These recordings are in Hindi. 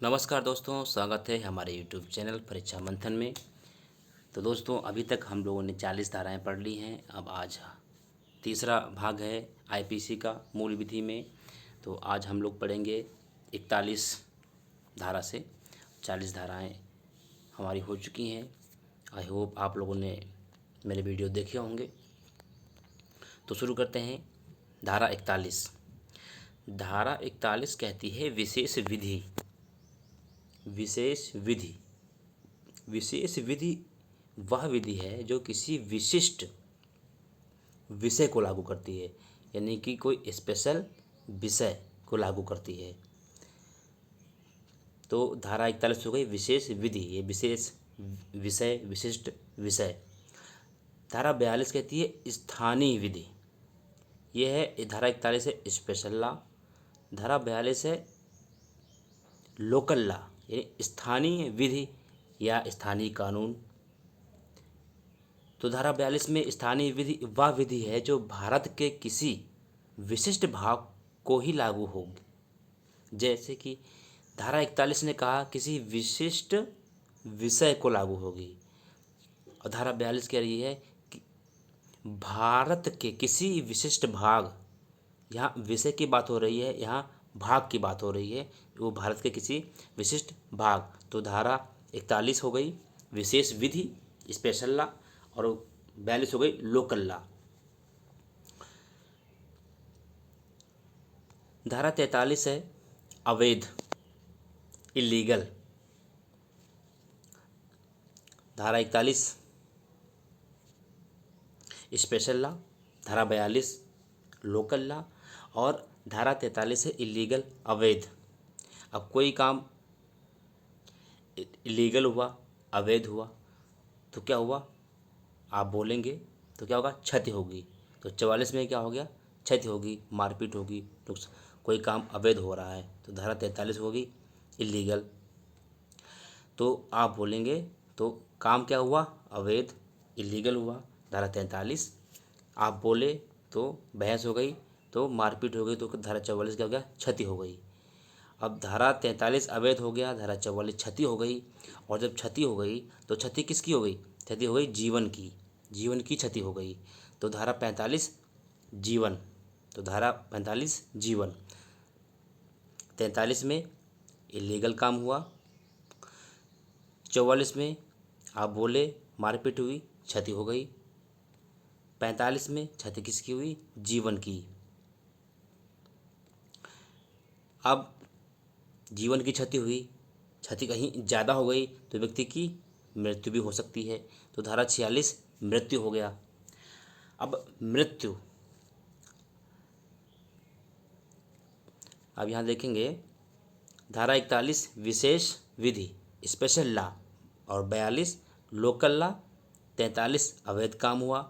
नमस्कार दोस्तों, स्वागत है हमारे यूट्यूब चैनल परीक्षा मंथन में। तो दोस्तों, अभी तक हम लोगों ने 40 धाराएं पढ़ ली हैं। अब आज तीसरा भाग है आईपीसी का मूल विधि में। तो आज हम लोग पढ़ेंगे 41 धारा से। 40 धाराएं हमारी हो चुकी हैं। आई होप आप लोगों ने मेरे वीडियो देखे होंगे। तो शुरू करते हैं। धारा 41। धारा 41 कहती है विशेष विधि। विशेष विधि। विशेष विधि वह विधि है जो किसी विशिष्ट विषय को लागू करती है, यानी कि कोई स्पेशल विषय को लागू करती है। तो धारा 41 हो गई विशेष विधि, ये विशेष विषय, विशिष्ट विषय। धारा 42 कहती है स्थानीय विधि। ये है धारा 41 है स्पेशल लॉ। धारा 42 है लोकल लॉ, यानी स्थानीय विधि या स्थानीय कानून। तो धारा 42 में स्थानीय विधि वह विधि है जो भारत के किसी विशिष्ट भाग को ही लागू होगी। जैसे कि धारा 41 ने कहा किसी विशिष्ट विषय को लागू होगी, और धारा 42 कह रही है कि भारत के किसी विशिष्ट भाग, यहाँ विषय की बात हो रही है, यहाँ भाग की बात हो रही है, वो भारत के किसी विशिष्ट भाग। तो धारा 41 हो गई विशेष विधि स्पेशल लॉ, और 42 हो गई लोकल लॉ। धारा 43 है अवैध, इलीगल। धारा 41 स्पेशल लॉ, धारा 42 लोकल लॉ, और धारा 43 है इलीगल, अवैध। अब कोई काम इलीगल हुआ, अवैध हुआ, तो क्या हुआ आप बोलेंगे तो क्या होगा, क्षति होगी। तो 44 में क्या हो गया, क्षति होगी, मारपीट होगी, कोई काम अवैध हो रहा है। तो धारा 43 होगी इलीगल। तो आप बोलेंगे तो काम क्या हुआ, अवैध, इलीगल हुआ, धारा 43। आप बोले तो बहस हो गई, तो मारपीट हो गई, तो धारा 44 क्या हो गया, क्षति हो गई। अब धारा 43 अवैध हो गया, धारा 44 क्षति हो गई। और जब क्षति हो गई तो क्षति किसकी हो गई, क्षति हो गई जीवन की, जीवन की क्षति हो गई। तो धारा 45 जीवन, तो धारा 45 जीवन। 43 में इलीगल काम हुआ, 44 में आप बोले मारपीट हुई, क्षति हो गई। 45 में क्षति किसकी हुई, जीवन की। अब जीवन की क्षति हुई, क्षति कहीं ज़्यादा हो गई तो व्यक्ति की मृत्यु भी हो सकती है। तो धारा 46 मृत्यु हो गया। अब मृत्यु, अब यहाँ देखेंगे धारा 41 विशेष विधि स्पेशल लॉ, और 42 लोकल लॉ। 43 अवैध काम हुआ,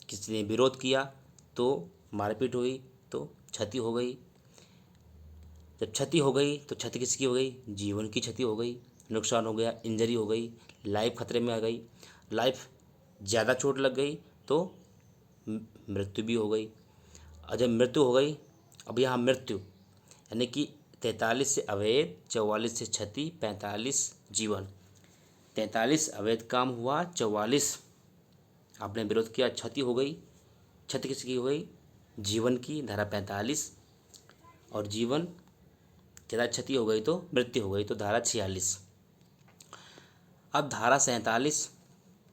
किसी ने विरोध किया तो मारपीट हुई, तो क्षति हो गई। जब क्षति हो गई तो क्षति किसकी हो गई, जीवन की क्षति हो गई, नुकसान हो गया, इंजरी हो गई, लाइफ खतरे में आ गई। लाइफ ज़्यादा चोट लग गई तो मृत्यु भी हो गई। और जब मृत्यु हो गई, अब यहाँ मृत्यु यानी कि 43 से अवैध, 44 से क्षति, 45 जीवन। 43 अवैध काम हुआ, 44 आपने विरोध किया, क्षति हो गई। क्षति किसकी हो गई, जीवन की, धारा 45। और जीवन ज़्यादा क्षति हो गई तो मृत्यु हो गई, तो धारा 46। अब धारा 47,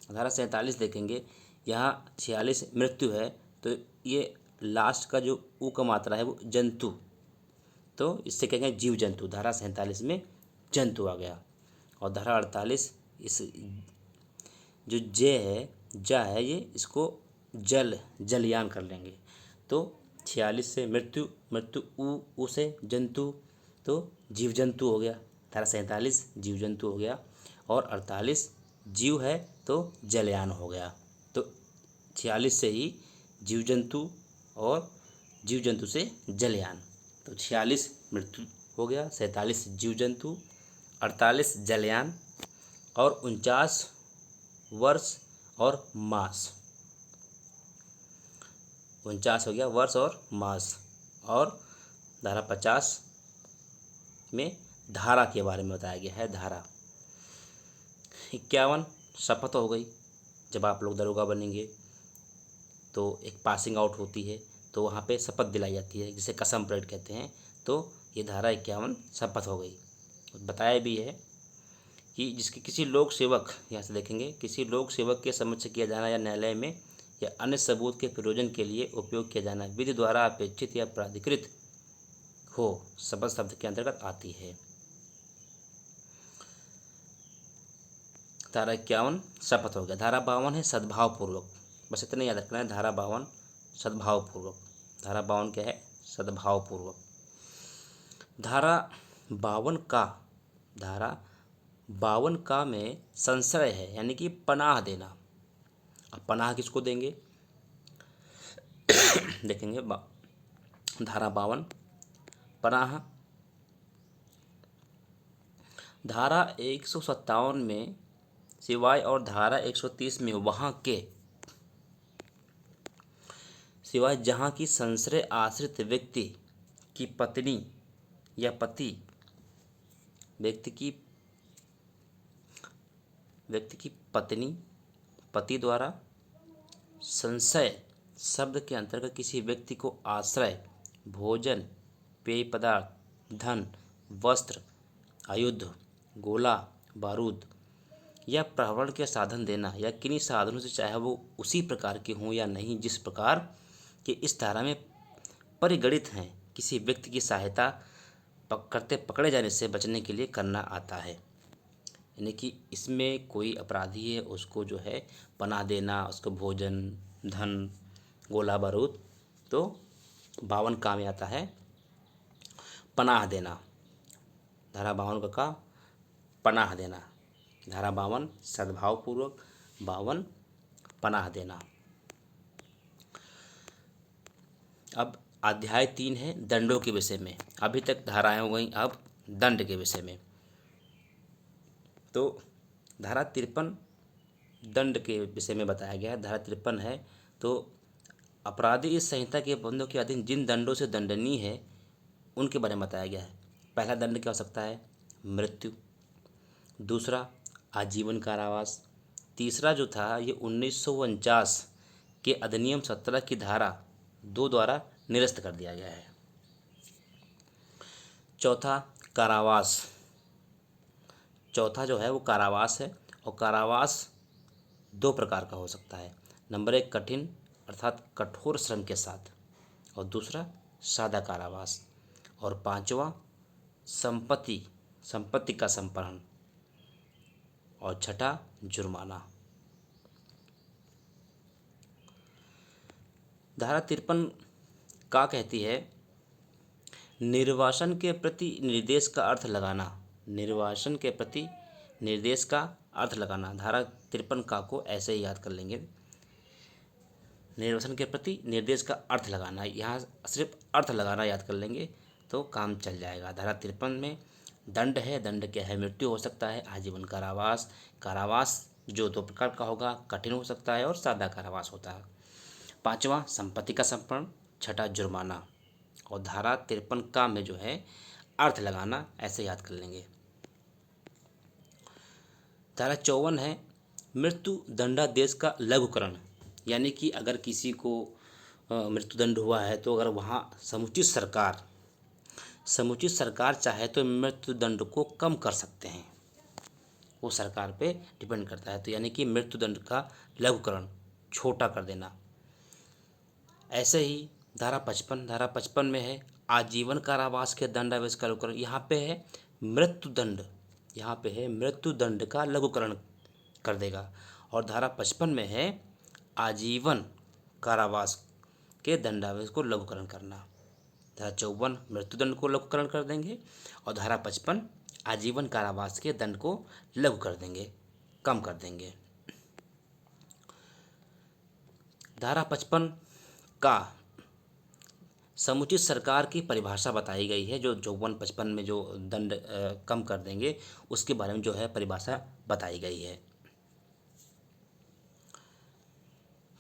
धारा 47 देखेंगे। यहाँ 46 मृत्यु है, तो ये लास्ट का जो ऊ का मात्रा है वो जंतु, तो इससे कहेंगे जीव जंतु। धारा 47 में जंतु आ गया। और धारा 48 इस जो जे है, जा है, ये इसको जलयान कर लेंगे। तो 46 से मृत्यु, मृत्यु ऊ से जंतु, तो जीव जंतु हो गया। धारा 47 जीव जंतु हो गया, और 48 जीव है तो जलयान हो गया। तो 46 से ही जीव जंतु, और जीव जंतु से जलयान। तो 46 मृत्यु हो गया, 47 जीव जंतु, 48 जलयान, और 49 वर्ष और मास। 49 हो गया वर्ष और मास। और धारा 50 में धारा के बारे में बताया गया है। धारा 51 शपथ हो गई। जब आप लोग दरोगा बनेंगे तो एक पासिंग आउट होती है, तो वहाँ पे शपथ दिलाई जाती है जिसे कसम परेड कहते हैं। तो ये धारा 51 शपथ हो गई। बताया भी है कि जिसके किसी लोक सेवक, यहाँ से देखेंगे, किसी लोक सेवक के समक्ष किया जाना या न्यायालय में या अन्य सबूत के प्रयोजन के लिए उपयोग किया जाना विधि द्वारा अपेक्षित या प्राधिकृत हो, शपथ शब्द के अंतर्गत आती है। धारा 51 शपथ हो गया। धारा 52 है सद्भावपूर्वक। बस इतना याद रखना है, धारा 52 सद्भावपूर्वक। धारा 52 क्या है? सद्भावपूर्वक। धारा 52 का में संशय है, यानी कि पनाह देना। अब पनाह किसको देंगे देखेंगे। धारा 52 पनाह। धारा 157 में सिवाय और धारा 130 में वहाँ के सिवाय जहाँ की संशय आश्रित व्यक्ति की पत्नी या पति व्यक्ति की पत्नी पति द्वारा संशय शब्द के अंतर्गत किसी व्यक्ति को आश्रय, भोजन, पेय पदार्थ, धन, वस्त्र, आयुध, गोला बारूद या प्रहरण के साधन देना या किन्हीं साधनों से, चाहे वो उसी प्रकार के हों या नहीं जिस प्रकार के इस धारा में परिगणित हैं, किसी व्यक्ति की सहायता करते पकड़े जाने से बचने के लिए करना आता है। यानी कि इसमें कोई अपराधी है उसको जो है पनाह देना, उसको भोजन, धन, गोला बारूद, तो 52 काम में आता है पनाह देना। धारा 52 का पनाह देना। धारा 52 सद्भावपूर्वक, 52 पनाह देना। अब अध्याय 3 है दंडों के विषय में। अभी तक धाराएं हो गई, अब दंड के विषय में। तो धारा 53 दंड के विषय में बताया गया है। धारा 53 है तो अपराधी इस संहिता के बंधों के अधीन जिन दंडों से दंडनीय है उनके बारे में बताया गया है। पहला दंड क्या हो सकता है? मृत्यु। दूसरा आजीवन कारावास। तीसरा जो था ये 1949 के अधिनियम 17 की धारा 2 द्वारा निरस्त कर दिया गया है। चौथा कारावास। चौथा जो है वो कारावास है, और कारावास 2 प्रकार का हो सकता है। नंबर 1 कठिन अर्थात कठोर श्रम के साथ, और दूसरा सादा कारावास। और 5वां संपत्ति का संपहरण, और छठा जुर्माना। धारा 53 का कहती है निर्वासन के प्रति निर्देश का अर्थ लगाना। निर्वासन के प्रति निर्देश का अर्थ लगाना। धारा 53 का को ऐसे ही याद कर लेंगे, निर्वासन के प्रति निर्देश का अर्थ लगाना। यहाँ सिर्फ अर्थ लगाना याद कर लेंगे तो काम चल जाएगा। धारा 53 में दंड है। दंड क्या है? मृत्यु हो सकता है, आजीवन कारावास। कारावास जो 2 प्रकार का होगा, कठिन हो सकता है और सादा कारावास होता है। 5वां संपत्ति का संपहरण, छठा जुर्माना। और धारा 53 का में जो है अर्थ लगाना, ऐसे याद कर लेंगे। धारा 54 है मृत्यु दंडादेश का लघुकरण। यानी कि अगर किसी को मृत्युदंड हुआ है तो अगर वहाँ समुचित सरकार चाहे तो मृत्युदंड को कम कर सकते हैं, वो सरकार पे डिपेंड करता है। तो यानी कि मृत्युदंड का लघुकरण, छोटा कर देना। ऐसे ही धारा 55 में है आजीवन कारावास के दंडादेश का लघुकरण। यहाँ पे है मृत्युदंड का लघुकरण कर देगा। और धारा 55 में है आजीवन कारावास के दंडादेश को लघुकरण करना। धारा 54 मृत्युदंड को लघुकरण कर देंगे, और धारा 55 आजीवन कारावास के दंड को लघु कर देंगे, कम कर देंगे। धारा 55 का समुचित सरकार की परिभाषा बताई गई है। जो 54-55 में जो दंड कम कर देंगे उसके बारे में जो है परिभाषा बताई गई है।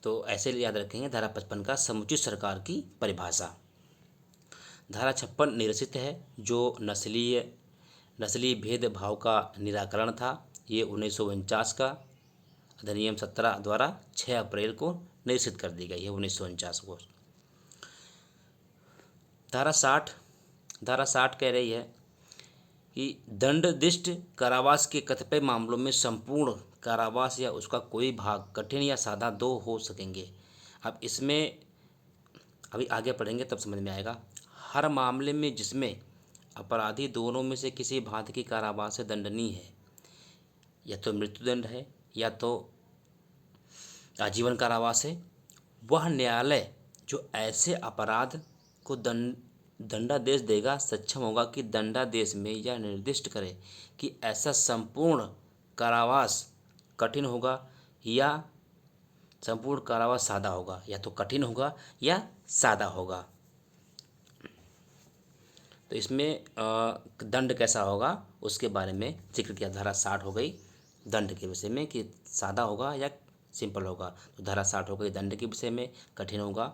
तो ऐसे याद रखेंगे धारा 55 का समुचित सरकार की परिभाषा। धारा 56 निरसित है। जो नस्लीय भेदभाव का निराकरण था। ये 1949 का अधिनियम 17 द्वारा 6 अप्रैल को निरसित कर दी गई है 1949 को। धारा 60 कह रही है कि दंडनिष्ठ कारावास के कतिपय मामलों में संपूर्ण कारावास या उसका कोई भाग, कठिन या सादा, दो हो सकेंगे। अब इसमें अभी आगे पढ़ेंगे तब समझ में आएगा। हर मामले में जिसमें अपराधी दोनों में से किसी भांति की कारावास से दंडनीय है, या तो मृत्युदंड है या तो आजीवन कारावास है, वह न्यायालय जो ऐसे अपराध को दंडादेश देगा सक्षम होगा कि दंडादेश में यह निर्दिष्ट करे कि ऐसा संपूर्ण कारावास कठिन होगा या संपूर्ण कारावास सादा होगा, या तो कठिन होगा या सादा होगा। तो इसमें दंड कैसा होगा उसके बारे में जिक्र किया। धारा 60 हो गई दंड के विषय में कि सादा होगा या सिंपल होगा। तो धारा 60 हो गई दंड के विषय में, कठिन होगा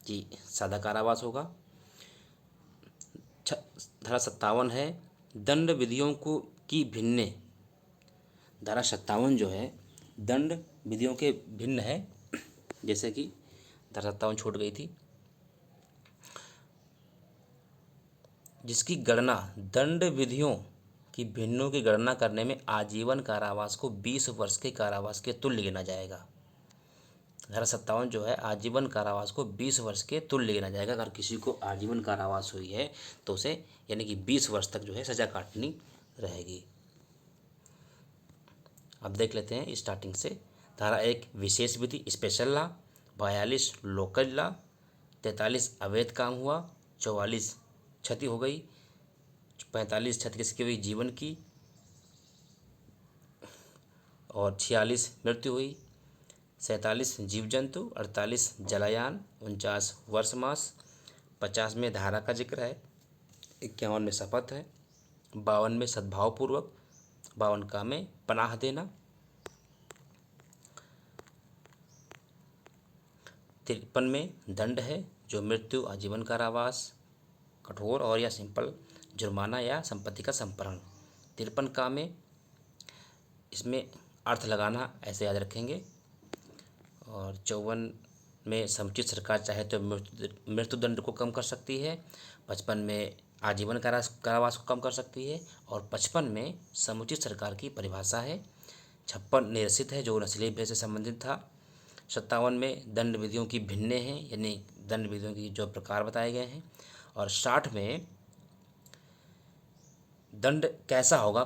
कि सादा कारावास होगा। धारा 57 है दंड विधियों को की भिन्न। धारा 57 जो है दंड विधियों के भिन्न है। जैसे कि धारा 57 छूट गई थी, जिसकी गणना दंड विधियों की भिन्नों की गणना करने में आजीवन कारावास को 20 वर्ष के कारावास के तुल्य गिना जाएगा। धारा 57 जो है आजीवन कारावास को 20 वर्ष के तुल्य गिना जाएगा। अगर किसी को आजीवन कारावास हुई है तो उसे यानी कि 20 वर्ष तक जो है सजा काटनी रहेगी। अब देख लेते हैं स्टार्टिंग से। धारा 1 विशेष विधि स्पेशल लॉ, 42 लोकल लॉ, 43 अवैध काम हुआ, 44 क्षति हो गई, 45 क्षति किसकी हुई जीवन की, और 46 मृत्यु हुई, 47 जीव जंतु, 48 जलायान, 49 वर्ष मास, 50 में धारा का जिक्र है, 51 में शपथ है, 52 में सद्भावपूर्वक, 52 का में पनाह देना, 53 में दंड है जो मृत्यु, आजीवन कारावास, कठोर और या सिंपल, जुर्माना या संपत्ति का संपहरण। 53 का में इसमें अर्थ लगाना ऐसे याद रखेंगे। और 54 में समुचित सरकार चाहे तो मृत्युदंड को कम कर सकती है। 55 में आजीवन कारावास को कम कर सकती है। और 55 में समुचित सरकार की परिभाषा है। 56 निरसित है जो नस्लीय भेद से संबंधित था। 57 में दंड विधियों की भिन्न हैं यानी दंड विधियों की जो प्रकार बताए गए हैं। और 60 में दंड कैसा होगा,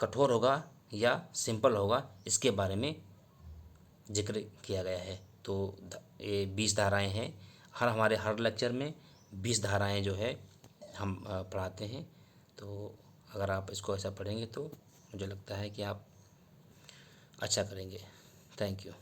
कठोर होगा या सिंपल होगा, इसके बारे में जिक्र किया गया है। तो ये 20 धाराएं हैं। हमारे हर लेक्चर में 20 धाराएं जो है हम पढ़ाते हैं। तो अगर आप इसको ऐसा पढ़ेंगे तो मुझे लगता है कि आप अच्छा करेंगे। Thank you.